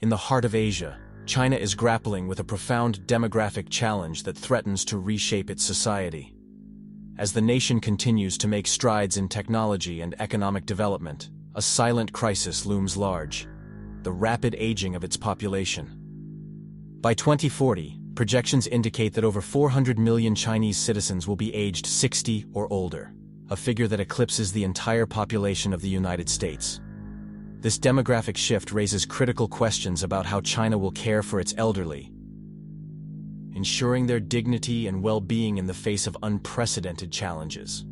In the heart of Asia, China is grappling with a profound demographic challenge that threatens to reshape its society. As the nation continues to make strides in technology and economic development, a silent crisis looms large: the rapid aging of its population. By 2040, projections indicate that over 400 million Chinese citizens will be aged 60 or older, a figure that eclipses the entire population of the United States. This demographic shift raises critical questions about how China will care for its elderly, ensuring their dignity and well-being in the face of unprecedented challenges.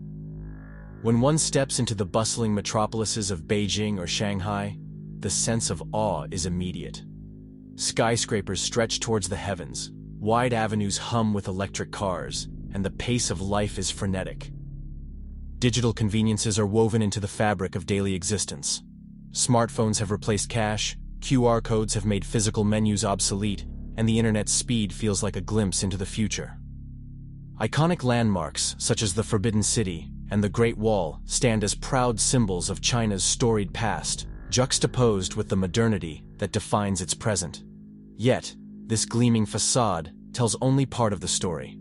When one steps into the bustling metropolises of Beijing or Shanghai, the sense of awe is immediate. Skyscrapers stretch towards the heavens, wide avenues hum with electric cars, and the pace of life is frenetic. Digital conveniences are woven into the fabric of daily existence. Smartphones have replaced cash, QR codes have made physical menus obsolete, and the internet's speed feels like a glimpse into the future. Iconic landmarks, such as the Forbidden City and the Great Wall, stand as proud symbols of China's storied past, juxtaposed with the modernity that defines its present. Yet, this gleaming facade tells only part of the story.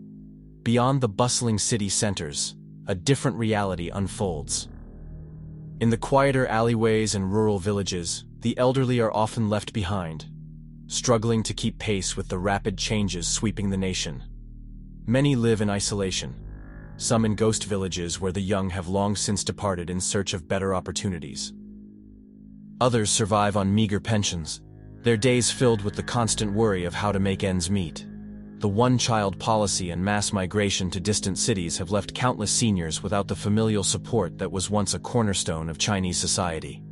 Beyond the bustling city centers, a different reality unfolds. In the quieter alleyways and rural villages, the elderly are often left behind, struggling to keep pace with the rapid changes sweeping the nation. Many live in isolation, some in ghost villages where the young have long since departed in search of better opportunities. Others survive on meager pensions, their days filled with the constant worry of how to make ends meet. The one-child policy and mass migration to distant cities have left countless seniors without the familial support that was once a cornerstone of Chinese society.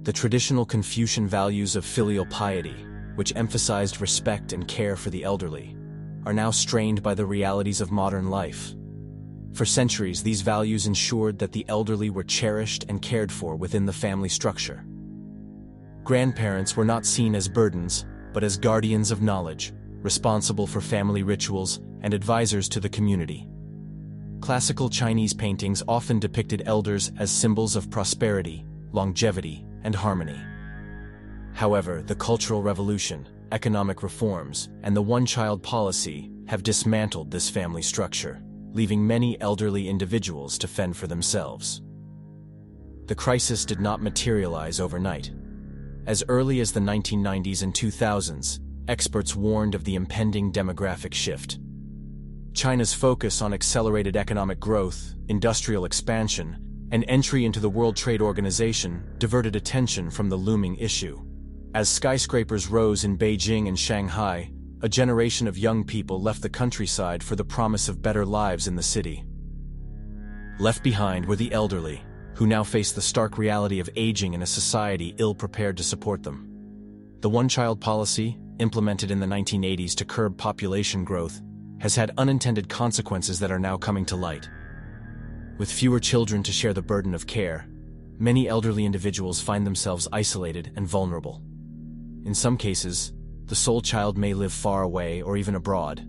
The traditional Confucian values of filial piety, which emphasized respect and care for the elderly, are now strained by the realities of modern life. For centuries, these values ensured that the elderly were cherished and cared for within the family structure. Grandparents were not seen as burdens, but as guardians of knowledge, responsible for family rituals and advisors to the community. Classical Chinese paintings often depicted elders as symbols of prosperity, longevity, and harmony. However, the Cultural Revolution, economic reforms, and the one-child policy have dismantled this family structure, leaving many elderly individuals to fend for themselves. The crisis did not materialize overnight. As early as the 1990s and 2000s, experts warned of the impending demographic shift. China's focus on accelerated economic growth, industrial expansion, and entry into the World Trade Organization diverted attention from the looming issue. As skyscrapers rose in Beijing and Shanghai, a generation of young people left the countryside for the promise of better lives in the city. Left behind were the elderly, who now face the stark reality of aging in a society ill-prepared to support them. The one-child policy, implemented in the 1980s to curb population growth, has had unintended consequences that are now coming to light. With fewer children to share the burden of care, many elderly individuals find themselves isolated and vulnerable. In some cases, the sole child may live far away or even abroad,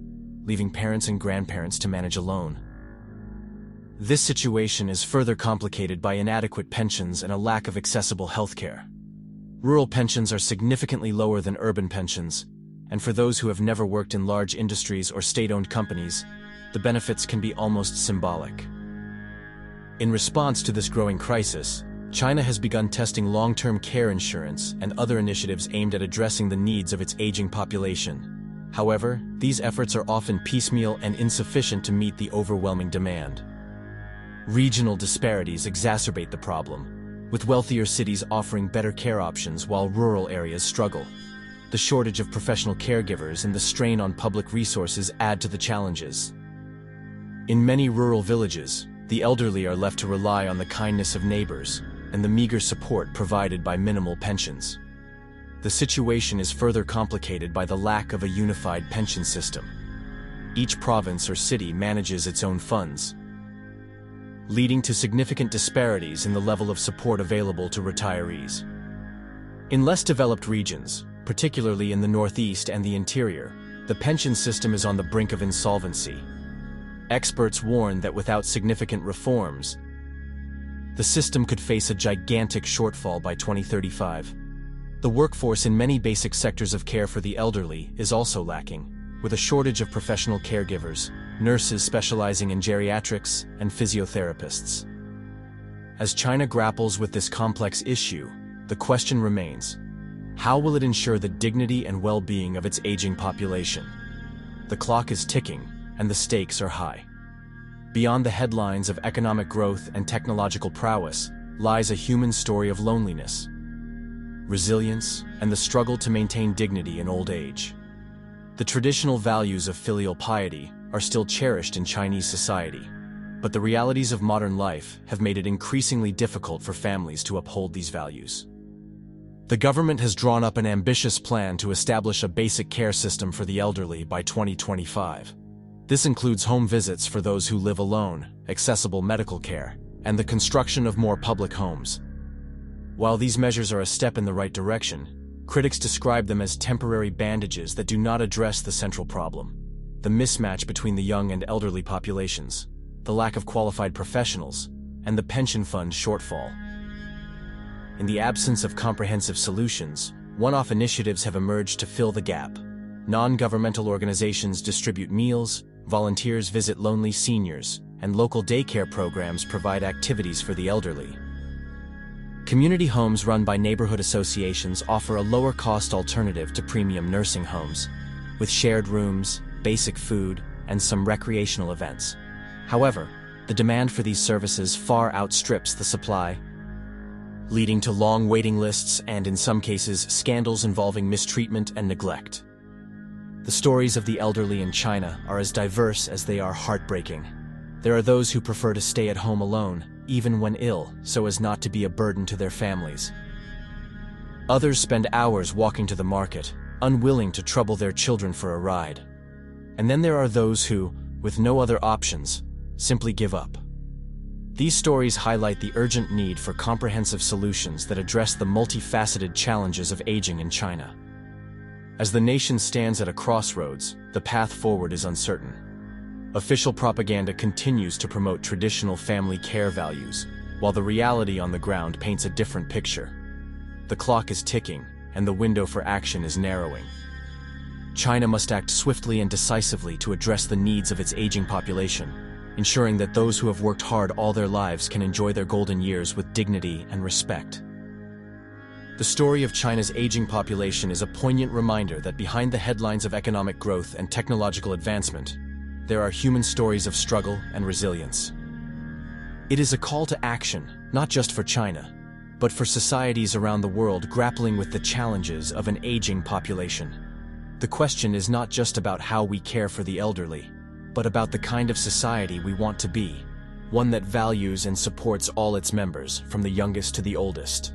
leaving parents and grandparents to manage alone. This situation is further complicated by inadequate pensions and a lack of accessible healthcare. Rural pensions are significantly lower than urban pensions, and for those who have never worked in large industries or state-owned companies, the benefits can be almost symbolic. In response to this growing crisis, China has begun testing long-term care insurance and other initiatives aimed at addressing the needs of its aging population. However, these efforts are often piecemeal and insufficient to meet the overwhelming demand. Regional disparities exacerbate the problem, with wealthier cities offering better care options while rural areas struggle. The shortage of professional caregivers and the strain on public resources add to the challenges. In many rural villages, the elderly are left to rely on the kindness of neighbors and the meager support provided by minimal pensions. The situation is further complicated by the lack of a unified pension system. Each province or city manages its own funds, leading to significant disparities in the level of support available to retirees. In less developed regions, particularly in the Northeast and the interior, the pension system is on the brink of insolvency. Experts warn that without significant reforms, the system could face a gigantic shortfall by 2035. The The workforce in many basic sectors of care for the elderly is also lacking, with a shortage of professional caregivers, nurses specializing in geriatrics, and physiotherapists. As China grapples with this complex issue, the question remains: how will it ensure the dignity and well-being of its aging population? The clock is ticking, and the stakes are high. Beyond the headlines of economic growth and technological prowess lies a human story of loneliness, resilience, and the struggle to maintain dignity in old age. The traditional values of filial piety are still cherished in Chinese society, but the realities of modern life have made it increasingly difficult for families to uphold these values. The government has drawn up an ambitious plan to establish a basic care system for the elderly by 2025. This includes home visits for those who live alone, accessible medical care, and the construction of more public homes. While these measures are a step in the right direction, critics describe them as temporary bandages that do not address the central problem: the mismatch between the young and elderly populations, the lack of qualified professionals, and the pension fund shortfall. In the absence of comprehensive solutions, one-off initiatives have emerged to fill the gap. Non-governmental organizations distribute meals, volunteers visit lonely seniors, and local daycare programs provide activities for the elderly. Community homes run by neighborhood associations offer a lower-cost alternative to premium nursing homes, with shared rooms, basic food, and some recreational events. However, the demand for these services far outstrips the supply, leading to long waiting lists and, in some cases, scandals involving mistreatment and neglect. The stories of the elderly in China are as diverse as they are heartbreaking. There are those who prefer to stay at home alone, even when ill, so as not to be a burden to their families. Others spend hours walking to the market, unwilling to trouble their children for a ride. And then there are those who, with no other options, simply give up. These stories highlight the urgent need for comprehensive solutions that address the multifaceted challenges of aging in China. As the nation stands at a crossroads, the path forward is uncertain. Official propaganda continues to promote traditional family care values, while the reality on the ground paints a different picture. The clock is ticking, and the window for action is narrowing. China must act swiftly and decisively to address the needs of its aging population, ensuring that those who have worked hard all their lives can enjoy their golden years with dignity and respect. The story of China's aging population is a poignant reminder that behind the headlines of economic growth and technological advancement, there are human stories of struggle and resilience. It is a call to action, not just for China, but for societies around the world grappling with the challenges of an aging population. The question is not just about how we care for the elderly, but about the kind of society we want to be, one that values and supports all its members, from the youngest to the oldest.